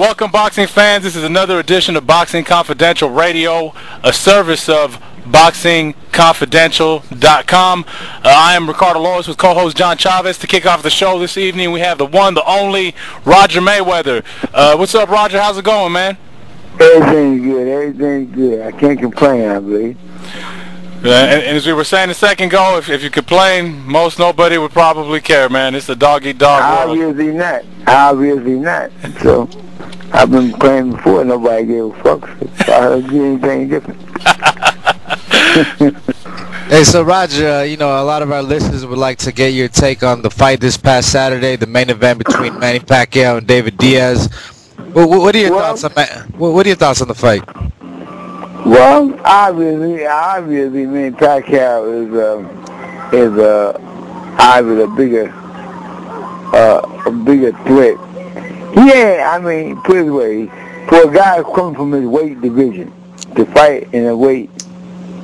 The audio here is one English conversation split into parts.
Welcome, boxing fans. This is another edition of Boxing Confidential Radio, a service of BoxingConfidential.com. I am Ricardo Lois with co-host John Chavez. To kick off the show this evening, we have the one, the only, Roger Mayweather. What's up, Roger? How's it going, man? Everything's good. Everything's good. I can't complain, I believe. And as we were saying a second ago, if you complain, nobody would probably care, man. It's a dog-eat-dog world. Obviously not. Obviously not. So, I've been playing before. Nobody gave a fuck. So I heard anything different. Hey, so Roger, a lot of our listeners would like to get your take on the fight this past Saturday, the main event between Manny Pacquiao and David Diaz. What are your thoughts on that? What are your thoughts on the fight? Well, obviously, Manny Pacquiao is obviously a bigger threat. Yeah, I mean, put it this way, for a guy coming from his weight division to fight in a weight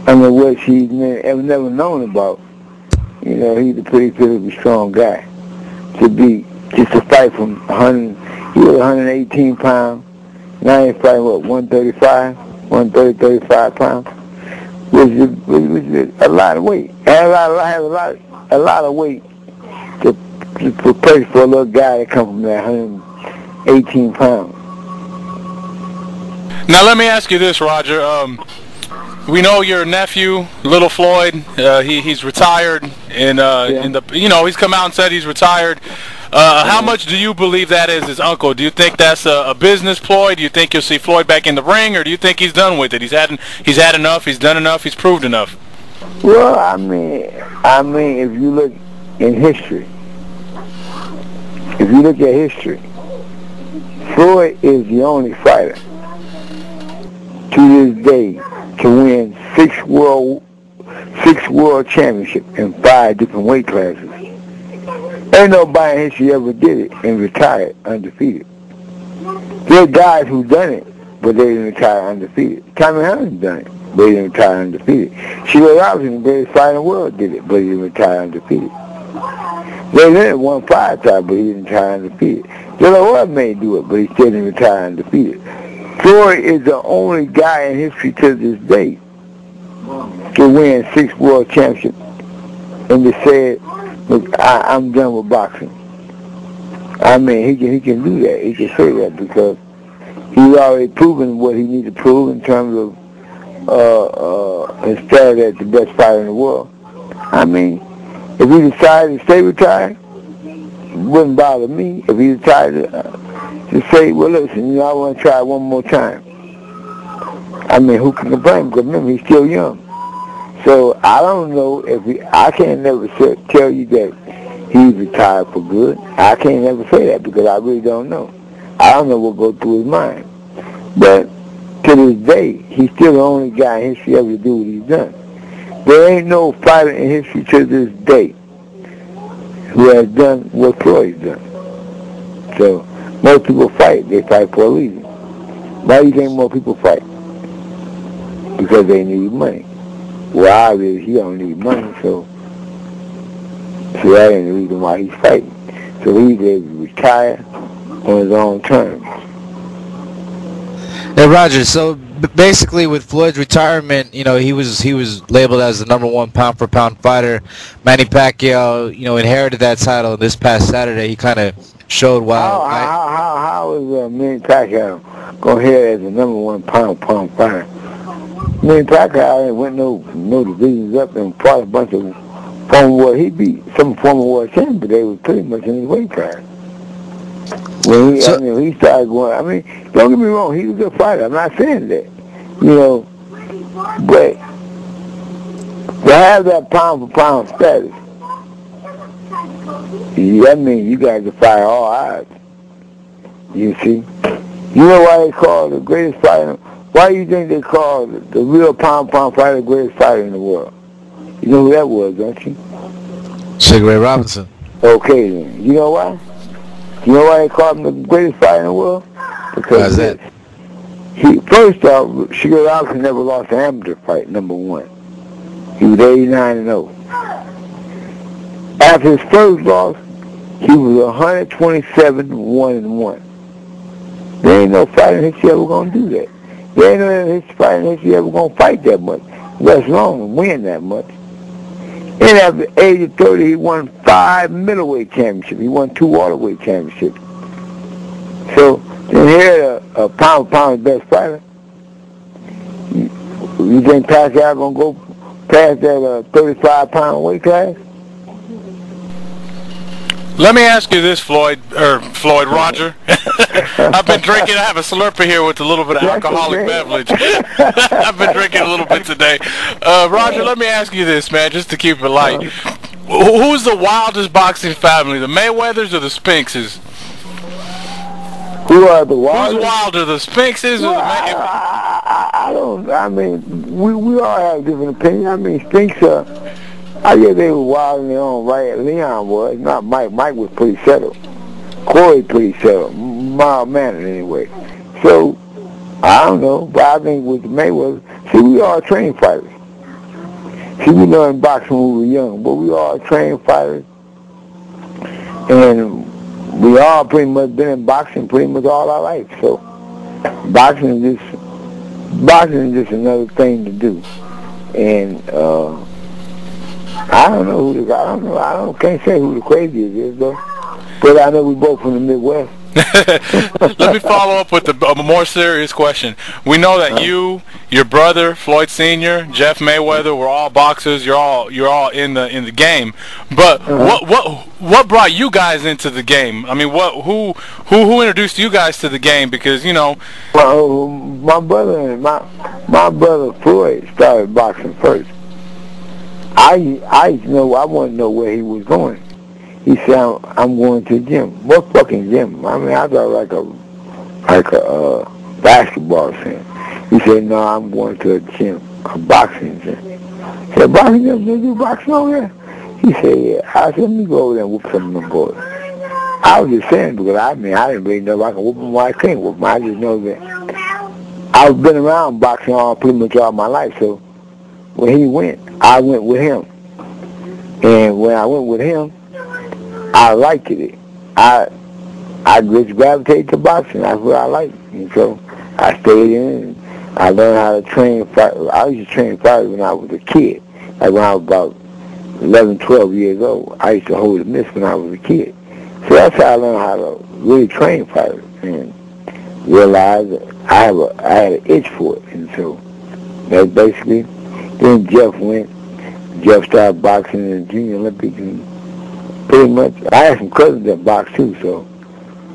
under which he's never known about, he's a pretty strong guy. To fight from 100, he was 118 pounds, now he's fighting, 135? 135 pounds, which is a lot of weight. And a lot of weight to place for a little guy that comes from that 118 pounds. Now let me ask you this, Roger. We know your nephew, Little Floyd. He's retired, and he's come out and said he's retired. How much do you believe that is his uncle? Do you think that's a business ploy? Do you think you'll see Floyd back in the ring, or do you think he's done with it? He's had enough. He's done enough. He's proved enough. Well, I mean, if you look in history, Floyd is the only fighter to this day to win six world championships in 5 different weight classes. Ain't nobody in history ever did it and retired undefeated. There are guys who done it, but they didn't retire undefeated. Tommy Hearns done it, but he didn't retire undefeated. Sugar Robinson, the greatest fighter in the world, did it, but he didn't retire undefeated. Ray Leonard won 5 times, but he didn't retire undefeated. Joe may do it, but he still didn't retire undefeated. Floyd is the only guy in history to this day to win 6 world championships and to say, look, I'm done with boxing. I mean, he can do that. He can say that because he's already proven what he needs to prove in terms of his status as the best fighter in the world. I mean, if he decided to stay retired, it wouldn't bother me. If he decided to say, well, listen, I want to try one more time. I mean, who can complain? Because remember, he's still young. So I don't know I can't never tell you that he's retired for good. I can't never say that because I really don't know. I don't know what goes through his mind. But to this day, he's still the only guy in history ever to do what he's done. There ain't no fighter in history to this day who has done what Floyd's done. So most people fight. They fight for a reason. Why do you think more people fight? Because they need money. Well, obviously, he don't need money, so that ain't the reason why he's fighting. So he's able to retire on his own terms. Hey, Roger, so basically with Floyd's retirement, he was labeled as the #1 pound-for-pound fighter. Manny Pacquiao, inherited that title this past Saturday. He kind of showed why. How is Manny Pacquiao going to hear as the #1 pound-for-pound fighter? Manny Pacquiao ain't went no divisions up and fought a bunch of former world. He beat some former world champions, but they were pretty much in his weight class. When he started going, don't get me wrong, he was a good fighter. I'm not saying that, but to have that pound-for-pound status, that means you got to defy all odds. You see? You know why they call the greatest fighter? Why do you think they call the real pound-for-pound fighter the greatest fighter in the world? You know who that was, don't you? Sugar Ray Robinson. Okay, then. You know why? You know why they call him the greatest fighter in the world? Because first off, Sugar Robinson never lost an amateur fight, #1. He was 89-0. After his first loss, he was 127-1-1. There There ain't no fighter in history ever gonna do that. There ain't no fighter in history ever gonna fight that much, let alone win that much. And at the age of 30, he won 5 middleweight championships. He won 2 welterweight championships. So, then here, a pound best fighter. You think Pacquiao gonna go past that 35-pound weight class? Let me ask you this, Roger. I've been drinking. I have a Slurpee here with a little bit of alcoholic beverage. I've been drinking a little bit today. Roger, let me ask you this, man, just to keep it light. Who's the wildest boxing family, the Mayweathers or the Spinxes? Who are the wildest? Who's wilder, the Spinxes or the Mayweathers? I mean, we all have different opinions. I mean, Spinx, I guess they were wild in their own right. Leon was, not Mike. Mike was pretty settled. Corey pretty settled. Mild-mannered anyway. So, I don't know, but I think with the Mayweather, see, we all trained fighters. See, we learned boxing when we were young, but we all trained fighters. And we all pretty much been in boxing pretty much all our life. So, boxing is just another thing to do. And, I don't know who I can't say who the craziest is though. But I know we both from the Midwest. Let me follow up with a more serious question. We know that you, your brother Floyd Sr., Jeff Mayweather, were all boxers. You're all in the game. But what brought you guys into the game? I mean, who introduced you guys to the game? Because well, my brother Floyd started boxing first. I wanted to know where he was going. He said, I'm going to the gym. What fucking gym? I mean, I thought like a basketball gym. He said, no, I'm going to a gym, a boxing gym. I said, boxing gym? They do boxing over there? He said, yeah. I said, let me go over there and whoop some of them boys. I was just saying because I didn't really know if I can whoop them or I can't whoop them. I just know that I've been around boxing pretty much all my life, so when he went, I went with him. And when I went with him, I liked it. I just gravitated to boxing. That's what I liked. And so I stayed in and I learned how to train fighters. I used to train fighters when I was a kid. Like when I was about 11, 12 years old. I used to hold a miss when I was a kid. So that's how I learned how to really train fighters and realized that I had an itch for it. And so that's basically. Then Jeff went. Jeff started boxing in the Junior Olympics, and pretty much I had some cousins that boxed too, so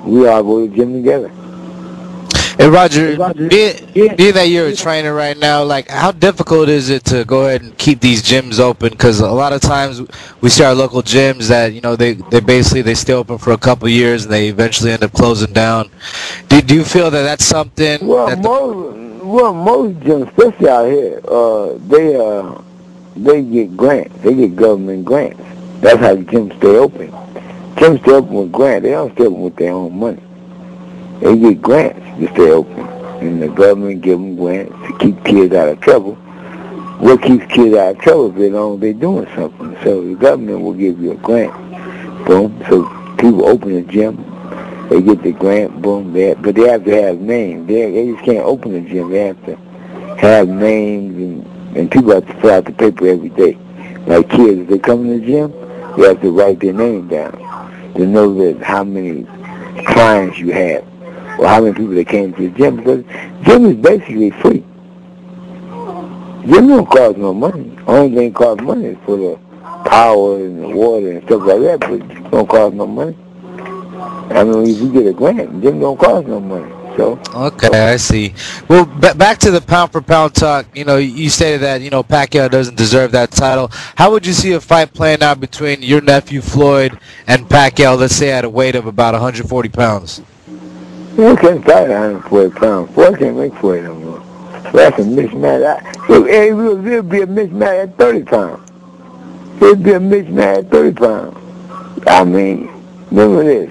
we all go to the gym together. Hey Roger, being that you're a trainer right now, like how difficult is it to go ahead and keep these gyms open? Because a lot of times we see our local gyms that they stay open for a couple years and they eventually end up closing down. Do you feel that that's something? Well, most gyms, especially out here, they get grants. They get government grants. That's how the gyms stay open. Gyms stay open with grants. They don't stay open with their own money. They get grants to stay open, and the government give them grants to keep kids out of trouble. What keeps kids out of trouble if they're doing something? So the government will give you a grant. Boom. So people open a gym. They get the grant, boom, but they have to have names. They just can't open a gym. They have to have names, and people have to fill out the paper every day. Like kids, if they come to the gym, they have to write their name down to know that how many clients you have or how many people that came to the gym. Because gym is basically free. Gym don't cost no money. Only thing that costs money is for the power and the water and stuff like that, but it don't cost no money. I mean, if you get a grant, gym don't cost no money. So okay, I see. Well, back to the pound-for-pound talk. You stated that Pacquiao doesn't deserve that title. How would you see a fight playing out between your nephew Floyd and Pacquiao? Let's say at a weight of about 140 pounds. You can't fight 140 pounds. Floyd can't make 40 no more. That's a mismatch. It'll be a mismatch at 30 pounds. It'll be a mismatch at 30 pounds. I mean, remember this.